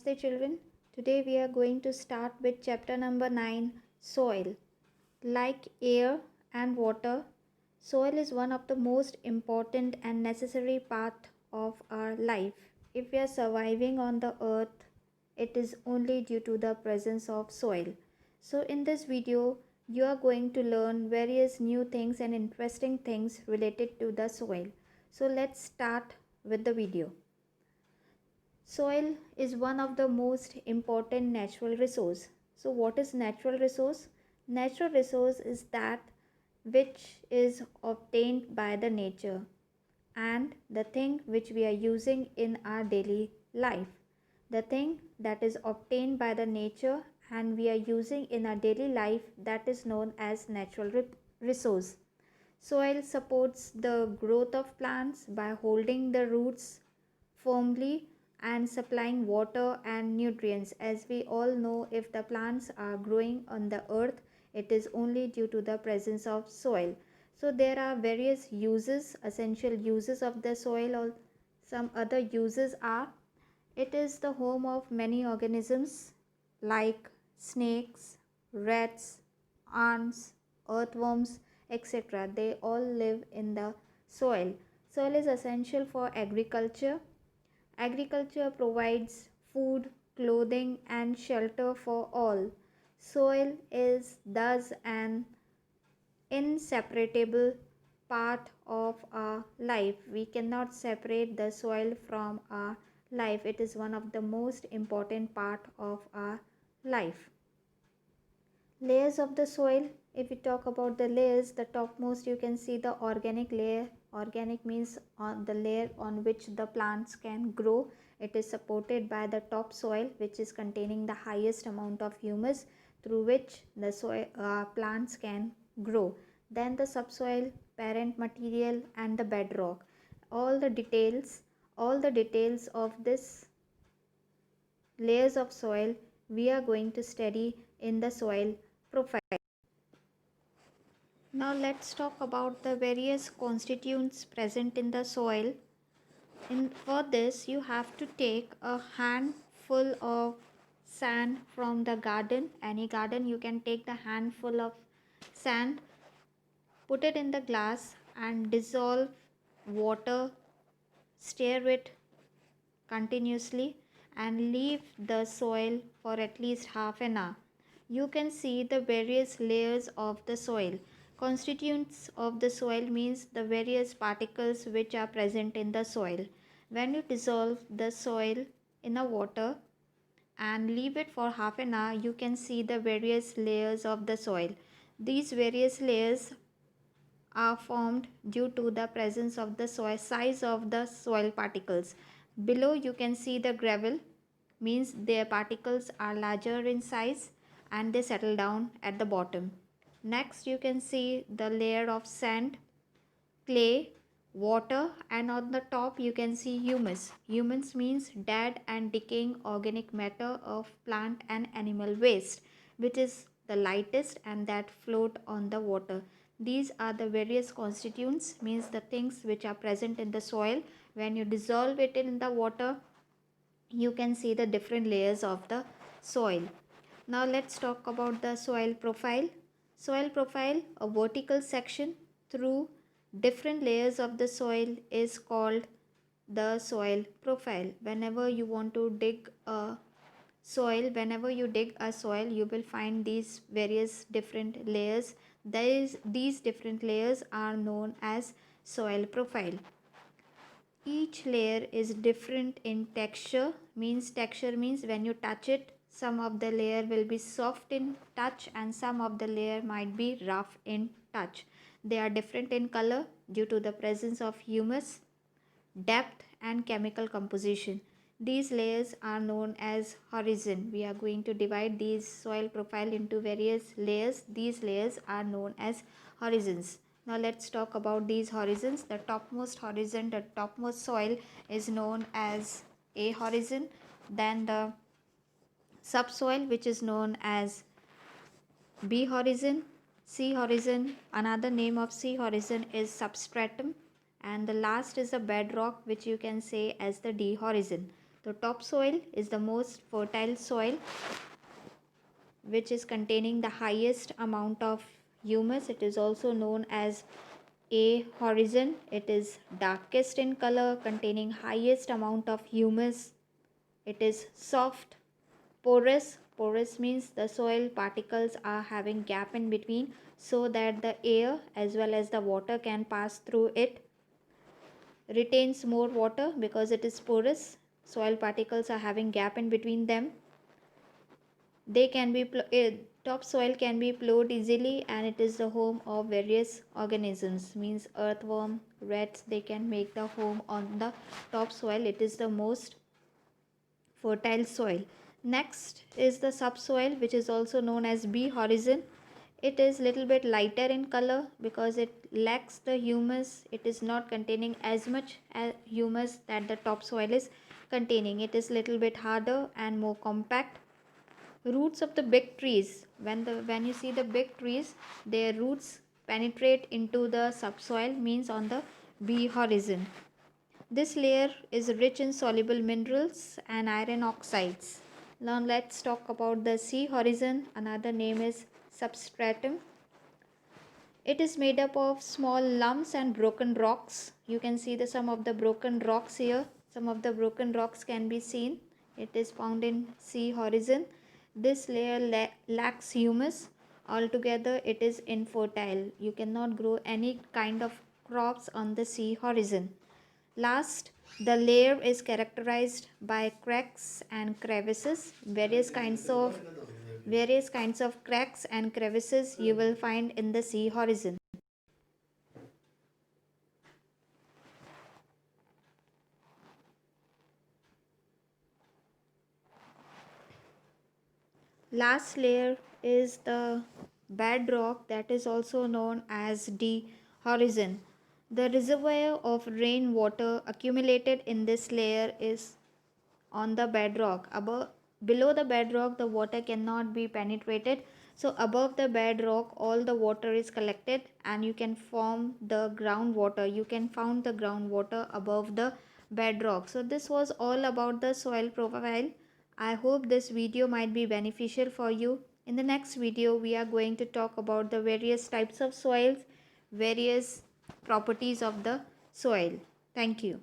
Namaste children. Today we are going to start with chapter number 9, Soil. Like air and water, soil is one of the most important and necessary part of our life. If we are surviving on the earth, it is only due to the presence of soil. So in this video, you are going to learn various new things and interesting things related to the soil. So let's start with the video. Soil is one of the most important natural resource. So what is natural resource? Natural resource is that which is obtained by the nature and the thing which we are using in our daily life. The thing that is obtained by the nature and we are using in our daily life, that is known as natural resource. Soil supports the growth of plants by holding the roots firmly and supplying water and nutrients. As we all know, if the plants are growing on the earth, it is only due to the presence of soil. So there are various uses, essential uses of the soil, or some other uses are: it is the home of many organisms like snakes, rats, ants, earthworms, etc. They all live in the soil. Soil is essential for agriculture. Agriculture provides food, clothing, and shelter for all. Soil is thus an inseparable part of our life. We cannot separate the soil from our life. It is one of the most important part of our life. Layers of the soil. If we talk about the layers, the topmost you can see the organic layer. Organic means on the layer on which the plants can grow. It is supported by the topsoil, which is containing the highest amount of humus through which the soil plants can grow. Then the subsoil, parent material, and the bedrock. All the details of this layers of soil we are going to study in the soil profile. Now let's talk about the various constituents present in the soil. For this you have to take a handful of sand from the garden. Any garden, you can take the handful of sand, put it in the glass and dissolve water, stir it continuously and leave the soil for at least half an hour. You can see the various layers of the soil. Constituents of the soil means the various particles which are present in the soil. When you dissolve the soil in a water and leave it for half an hour, you can see the various layers of the soil. These various layers are formed due to the presence of the soil, size of the soil particles. Below you can see the gravel, means their particles are larger in size and they settle down at the bottom. Next you can see the layer of sand, clay, water, and on the top you can see humus. Humus means dead and decaying organic matter of plant and animal waste, which is the lightest and that float on the water. These are the various constituents, means the things which are present in the soil. When you dissolve it in the water, you can see the different layers of the soil. Now let's talk about the soil profile. Soil profile, a vertical section through different layers of the soil, is called the soil profile. Whenever you want to dig a soil, whenever you dig a soil, you will find these various different layers. These different layers are known as soil profile. Each layer is different in texture. Texture means when you touch it, some of the layer will be soft in touch and some of the layer might be rough in touch. They are different in color due to the presence of humus, depth, and chemical composition. These layers are known as horizon. We are going to divide these soil profile into various layers. These layers are known as horizons. Now let's talk about these horizons. The topmost horizon, the topmost soil is known as A horizon. Then the subsoil, which is known as B horizon, C horizon. Another name of C horizon is substratum. And the last is a bedrock, which you can say as the D horizon. The topsoil is the most fertile soil, which is containing the highest amount of humus. It is also known as a horizon. It is darkest in color, containing highest amount of humus. It is soft, porous. Porous means the soil particles are having gap in between so that the air as well as the water can pass through it. Retains more water because it is porous. Soil particles are having gap in between them. They can be topsoil can be plowed easily, and it is the home of various organisms, means earthworm, rats. They can make the home on the topsoil. It is the most fertile soil. Next is the subsoil, which is also known as B horizon. It is little bit lighter in color because it lacks the humus. It is not containing as much humus that the topsoil is containing. It is little bit harder and more compact. Roots of the big trees, when you see the big trees, their roots penetrate into the subsoil, means on the B horizon. This layer is rich in soluble minerals and iron oxides. Now let's talk about the C horizon. Another name is substratum. It is made up of small lumps and broken rocks. You can see some of the broken rocks here. Some of the broken rocks can be seen. It is found in C horizon. This layer lacks humus. Altogether, it is infertile. You cannot grow any kind of crops on the C horizon. Last, the layer is characterized by cracks and crevices. Various kinds of cracks and crevices you will find in the C horizon. Last layer is the bedrock, that is also known as D horizon. The reservoir of rainwater accumulated in this layer is on the bedrock. Below the bedrock, the water cannot be penetrated. So above the bedrock, all the water is collected, and you can form the groundwater. You can found the groundwater above the bedrock. So this was all about the soil profile. I hope this video might be beneficial for you. In the next video, we are going to talk about the various types of soils, various properties of the soil. Thank you.